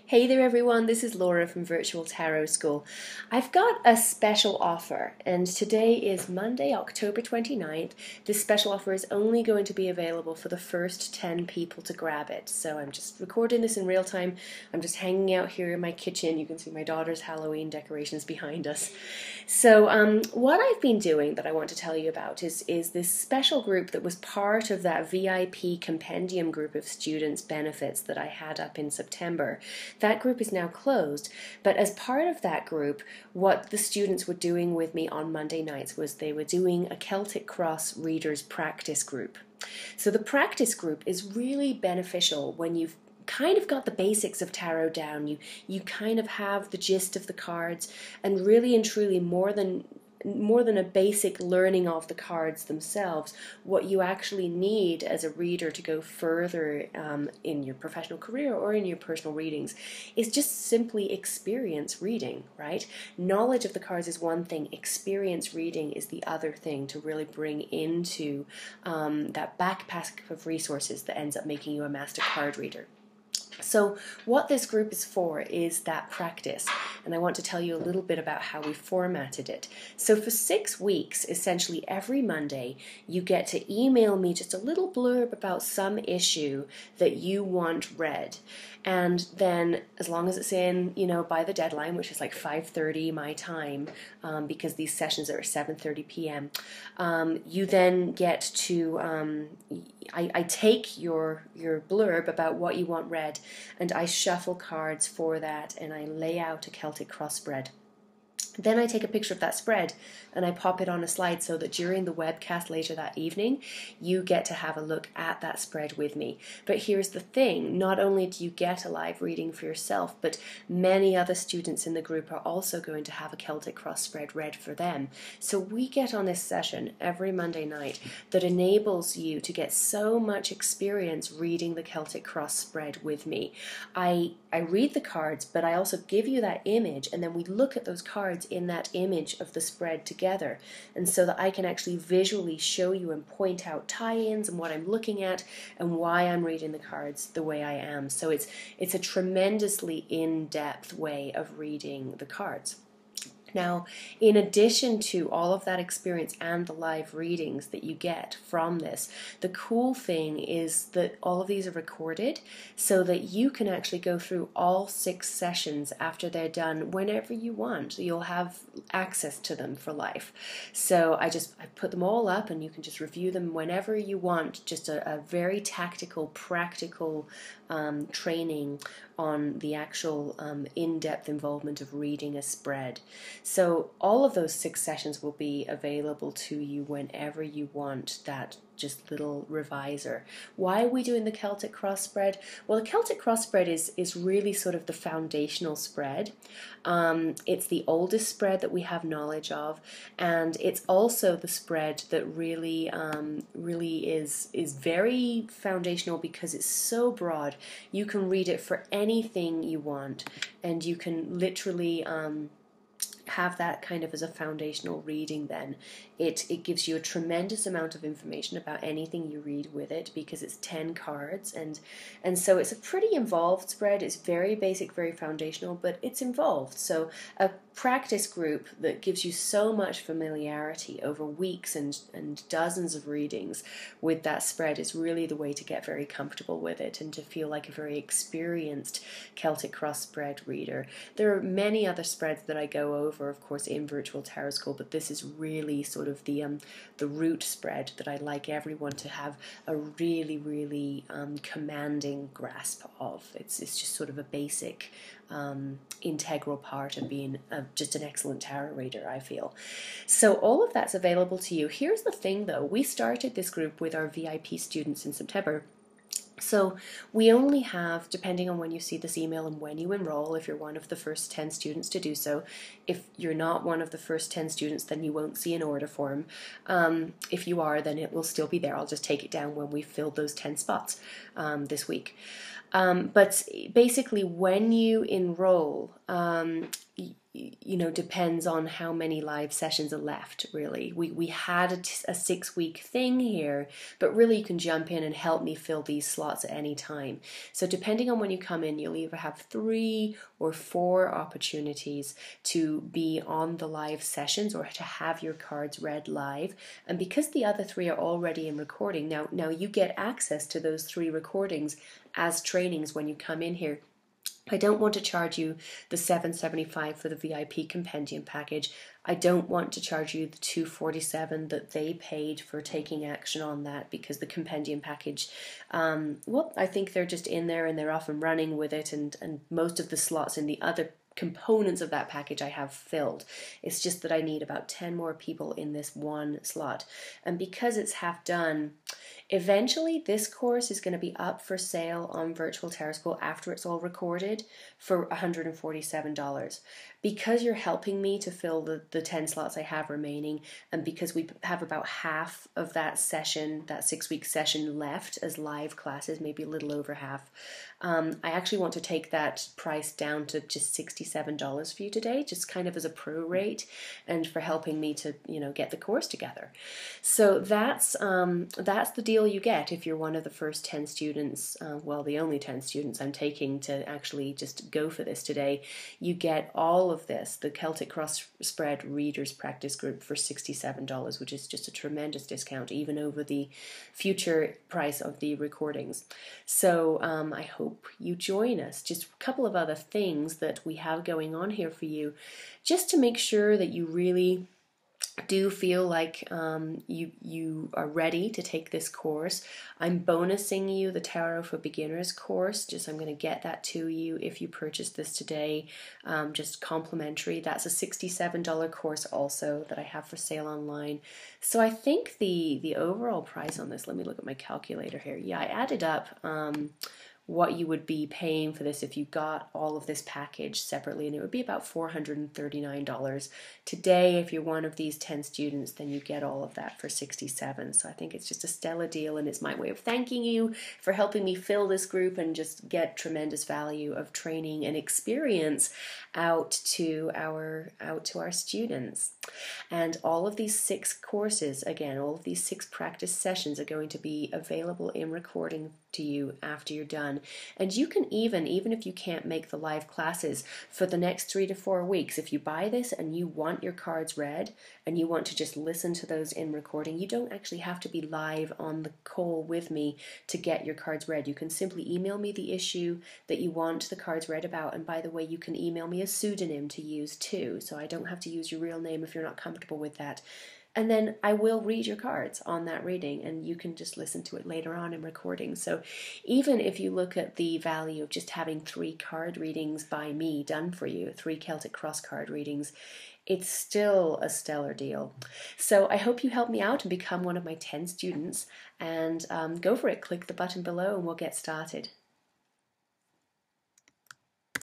Hey there everyone, this is Laura from Virtual Tarot School. I've got a special offer and today is Monday, October 29th. This special offer is only going to be available for the first 10 people to grab it. So I'm just recording this in real time. I'm just hanging out here in my kitchen. You can see my daughter's Halloween decorations behind us. So what I've been doing that I want to tell you about is this special group that was part of that VIP compendium group of students benefits that I had up in September. That group is now closed, but as part of that group, what the students were doing with me on Monday nights was they were doing a Celtic Cross Readers Practice Group. So the practice group is really beneficial when you've kind of got the basics of tarot down. You kind of have the gist of the cards, and really and truly more than a basic learning of the cards themselves, what you actually need as a reader to go further in your professional career or in your personal readings is just simply experience reading, right? Knowledge of the cards is one thing, experience reading is the other thing to really bring into that backpack of resources that ends up making you a master card reader. So what this group is for is that practice, and I want to tell you a little bit about how we formatted it. So for 6 weeks, essentially every Monday, you get to email me just a little blurb about some issue that you want read. And then as long as it's in, by the deadline, which is like 5:30 my time, because these sessions are at 7:30 p.m., you then get to, I take your blurb about what you want read, and I shuffle cards for that, and I lay out a Celtic cross spread. Then I take a picture of that spread and I pop it on a slide so that during the webcast later that evening, you get to have a look at that spread with me. But here's the thing, not only do you get a live reading for yourself, but many other students in the group are also going to have a Celtic cross spread read for them. So we get on this session every Monday night that enables you to get so much experience reading the Celtic cross spread with me. I read the cards, but I also give you that image, and then we look at those cards in that image of the spread together, and so that I can actually visually show you and point out tie-ins and what I'm looking at and why I'm reading the cards the way I am. So it's a tremendously in-depth way of reading the cards. Now, in addition to all of that experience and the live readings that you get from this, the cool thing is that all of these are recorded so that you can actually go through all 6 sessions after they're done whenever you want. You'll have access to them for life. So I put them all up and you can just review them whenever you want. Just a very tactical, practical training on the actual in-depth involvement of reading a spread. So all of those 6 sessions will be available to you whenever you want that just little reviser. Why are we doing the Celtic cross spread? Well, the Celtic cross spread is really sort of the foundational spread. It's the oldest spread that we have knowledge of, and it's also the spread that really is very foundational because it's so broad. You can read it for anything you want, and you can literally have that kind of as a foundational reading. Then it gives you a tremendous amount of information about anything you read with it because it's 10 cards, and so it's a pretty involved spread. It's very basic, very foundational, but it's involved. So a practice group that gives you so much familiarity over weeks and dozens of readings with that spread is really the way to get very comfortable with it and to feel like a very experienced Celtic cross spread reader. There are many other spreads that I go over, of course, in Virtual Tarot School, but this is really sort of the root spread that I'd like everyone to have a really commanding grasp of. It's just sort of a basic integral part of being just an excellent tarot reader, I feel. So all of that's available to you. Here's the thing though, we started this group with our VIP students in September. So we only have, depending on when you see this email and when you enroll, if you're one of the first 10 students to do so. If you're not one of the first 10 students, then you won't see an order form. If you are, then it will still be there. I'll just take it down when we've filled those 10 spots this week. But basically when you enroll, depends on how many live sessions are left, really. We had a 6-week thing here, but really you can jump in and help me fill these slots at any time. So depending on when you come in, you'll either have 3 or 4 opportunities to be on the live sessions or to have your cards read live. And because the other 3 are already in recording, now you get access to those 3 recordings as trainings when you come in here. I don't want to charge you the $7.75 for the VIP compendium package. I don't want to charge you the $247 that they paid for taking action on that, because the compendium package, I think they're just in there and they're off and running with it, and most of the slots in the other components of that package I have filled. It's just that I need about 10 more people in this one slot. And because it's half done, eventually this course is going to be up for sale on Virtual Tarot School after it's all recorded for $147. Because you're helping me to fill the 10 slots I have remaining, and because we have about half of that session, that 6-week session left as live classes, maybe a little over half, I actually want to take that price down to just $67 for you today, just kind of as a pro rate and for helping me to, get the course together. So that's the deal you get if you're one of the first 10 students, the only 10 students I'm taking to actually just go for this today. You get all of this, the Celtic Cross Spread Readers Practice Group, for $67, which is just a tremendous discount, even over the future price of the recordings. So I hope you join us. Just a couple of other things that we have going on here for you, just to make sure that you really do feel like you are ready to take this course. I'm bonusing you the Tarot for Beginners course. I'm going to get that to you if you purchase this today, just complimentary. That's a $67 course also that I have for sale online. So I think the overall price on this, let me look at my calculator here. Yeah, I added up what you would be paying for this if you got all of this package separately, and it would be about $439. Today, if you're one of these 10 students, then you get all of that for $67. So I think it's just a stellar deal, and it's my way of thanking you for helping me fill this group and just get tremendous value of training and experience out to our students. And all of these 6 courses, again, all of these 6 practice sessions are going to be available in recording to you after you're done. And you can even if you can't make the live classes for the next 3 to 4 weeks, if you buy this and you want your cards read and you want to just listen to those in recording, you don't actually have to be live on the call with me to get your cards read. You can simply email me the issue that you want the cards read about, and by the way, you can email me a pseudonym to use too, so I don't have to use your real name if you're not comfortable with that. And then I will read your cards on that reading, and you can just listen to it later on in recording. So even if you look at the value of just having 3 card readings by me done for you, 3 Celtic Cross card readings, it's still a stellar deal. So I hope you help me out and become one of my 10 students, and go for it. Click the button below and we'll get started.